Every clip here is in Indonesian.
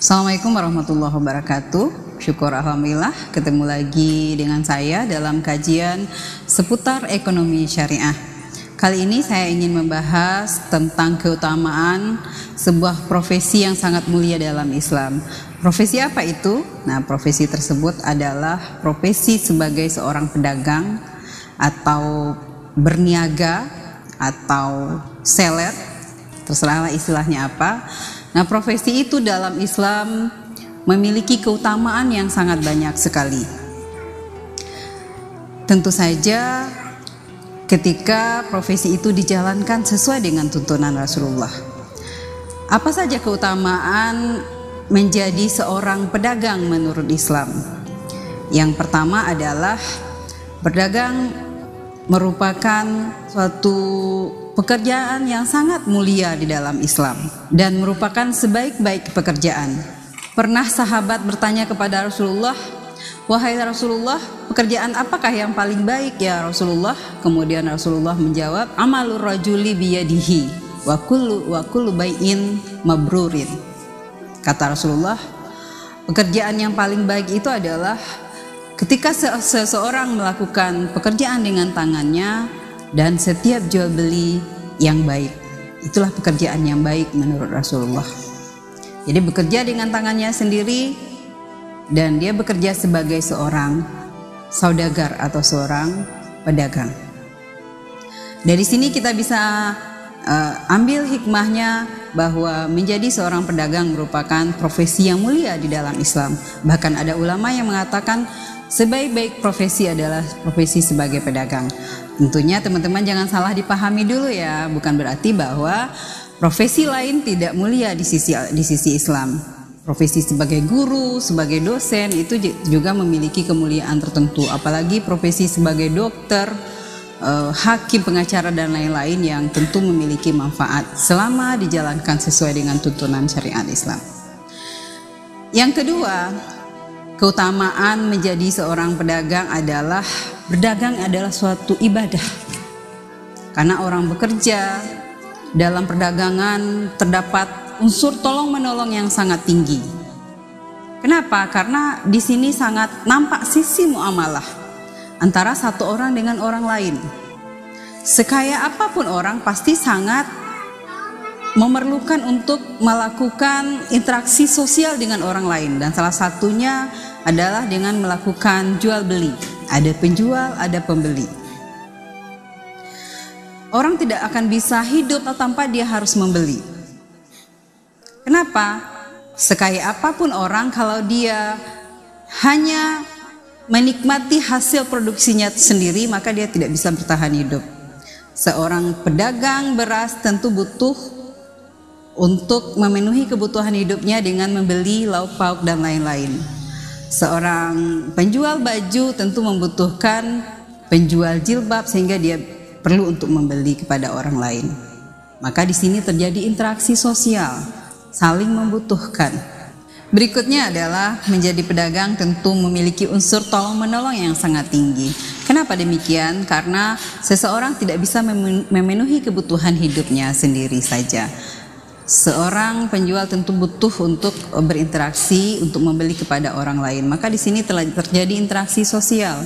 Assalamualaikum warahmatullahi wabarakatuh. Syukur alhamdulillah ketemu lagi dengan saya dalam kajian seputar ekonomi syariah. Kali ini saya ingin membahas tentang keutamaan sebuah profesi yang sangat mulia dalam Islam. Profesi apa itu? Nah, profesi tersebut adalah profesi sebagai seorang pedagang atau berniaga atau seller, terserahlah istilahnya apa. Nah, profesi itu dalam Islam memiliki keutamaan yang sangat banyak sekali. Tentu saja ketika profesi itu dijalankan sesuai dengan tuntunan Rasulullah. Apa saja keutamaan menjadi seorang pedagang menurut Islam? Yang pertama adalah berdagang merupakan suatu pekerjaan yang sangat mulia di dalam Islam dan merupakan sebaik-baik pekerjaan. Pernah sahabat bertanya kepada Rasulullah, "Wahai Rasulullah, pekerjaan apakah yang paling baik ya Rasulullah?" Kemudian Rasulullah menjawab, "Amalur rajuli biyadihi wa kullu bai'in mabrurin." Kata Rasulullah, pekerjaan yang paling baik itu adalah ketika seseorang melakukan pekerjaan dengan tangannya dan setiap jual beli yang baik. Itulah pekerjaan yang baik menurut Rasulullah. Jadi bekerja dengan tangannya sendiri dan dia bekerja sebagai seorang saudagar atau seorang pedagang. Dari sini kita bisa ambil hikmahnya bahwa menjadi seorang pedagang merupakan profesi yang mulia di dalam Islam. Bahkan ada ulama yang mengatakan sebaik-baik profesi adalah profesi sebagai pedagang. Tentunya teman-teman jangan salah dipahami dulu ya, bukan berarti bahwa profesi lain tidak mulia di sisi Islam. Profesi sebagai guru, sebagai dosen itu juga memiliki kemuliaan tertentu, apalagi profesi sebagai dokter, hakim, pengacara dan lain-lain yang tentu memiliki manfaat selama dijalankan sesuai dengan tuntunan syariat Islam. Yang kedua, keutamaan menjadi seorang pedagang adalah berdagang adalah suatu ibadah. Karena orang bekerja dalam perdagangan terdapat unsur tolong-menolong yang sangat tinggi. Kenapa? Karena di sini sangat nampak sisi muamalah antara satu orang dengan orang lain. Sekaya apapun orang pasti sangat memerlukan untuk melakukan interaksi sosial dengan orang lain, dan salah satunya adalah dengan melakukan jual beli. Ada penjual, ada pembeli. Orang tidak akan bisa hidup tanpa dia harus membeli. Kenapa? Sekaya apapun orang, kalau dia hanya menikmati hasil produksinya sendiri, maka dia tidak bisa bertahan hidup. Seorang pedagang beras tentu butuh untuk memenuhi kebutuhan hidupnya dengan membeli lauk pauk dan lain-lain. Seorang penjual baju tentu membutuhkan penjual jilbab sehingga dia perlu untuk membeli kepada orang lain. Maka di sini terjadi interaksi sosial, saling membutuhkan. Berikutnya adalah menjadi pedagang tentu memiliki unsur tolong-menolong yang sangat tinggi. Kenapa demikian? Karena seseorang tidak bisa memenuhi kebutuhan hidupnya sendiri saja. Seorang penjual tentu butuh untuk berinteraksi, untuk membeli kepada orang lain. Maka di sini telah terjadi interaksi sosial.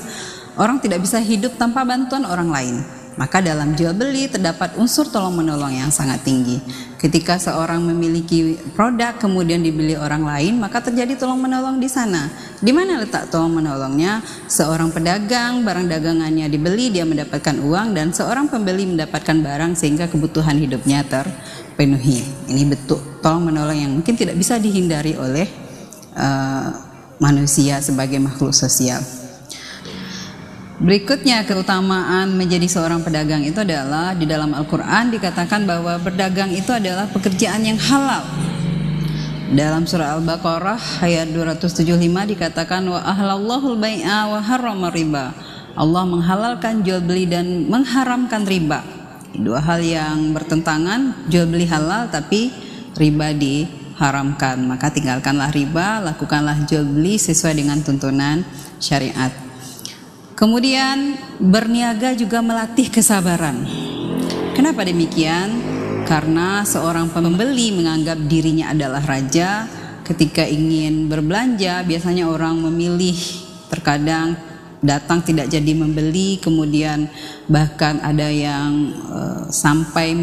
Orang tidak bisa hidup tanpa bantuan orang lain. Maka dalam jual beli terdapat unsur tolong-menolong yang sangat tinggi. Ketika seorang memiliki produk kemudian dibeli orang lain, maka terjadi tolong-menolong di sana. Di mana letak tolong-menolongnya? Seorang pedagang, barang dagangannya dibeli, dia mendapatkan uang, dan seorang pembeli mendapatkan barang sehingga kebutuhan hidupnya terpenuhi. Ini bentuk tolong-menolong yang mungkin tidak bisa dihindari oleh manusia sebagai makhluk sosial. Berikutnya, keutamaan menjadi seorang pedagang itu adalah di dalam Al-Quran dikatakan bahwa berdagang itu adalah pekerjaan yang halal. Dalam surah Al-Baqarah ayat 275 dikatakan wa ahlallahul bai'a wa harrama riba. Allah menghalalkan jual beli dan mengharamkan riba. Dua hal yang bertentangan, jual beli halal tapi riba diharamkan. Maka tinggalkanlah riba, lakukanlah jual beli sesuai dengan tuntunan syariat. Kemudian berniaga juga melatih kesabaran. Kenapa demikian? Karena seorang pembeli menganggap dirinya adalah raja, ketika ingin berbelanja biasanya orang memilih, terkadang datang tidak jadi membeli, kemudian bahkan ada yang sampai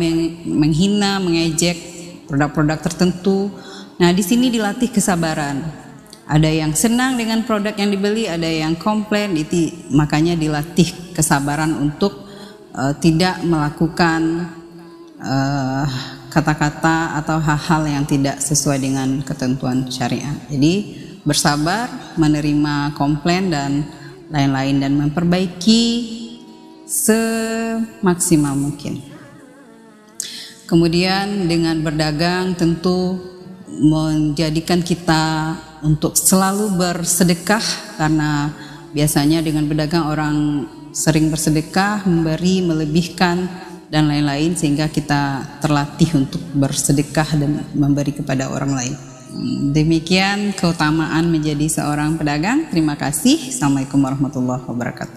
menghina, mengejek produk-produk tertentu. Nah, di sini dilatih kesabaran. Ada yang senang dengan produk yang dibeli, ada yang komplain, itu makanya dilatih kesabaran untuk tidak melakukan kata-kata atau hal-hal yang tidak sesuai dengan ketentuan syariat. Jadi bersabar, menerima komplain dan lain-lain, dan memperbaiki semaksimal mungkin. Kemudian dengan berdagang tentu menjadikan kita untuk selalu bersedekah, karena biasanya dengan berdagang orang sering bersedekah, memberi, melebihkan dan lain-lain, sehingga kita terlatih untuk bersedekah dan memberi kepada orang lain. Demikian keutamaan menjadi seorang pedagang. Terima kasih. Assalamualaikum warahmatullahi wabarakatuh.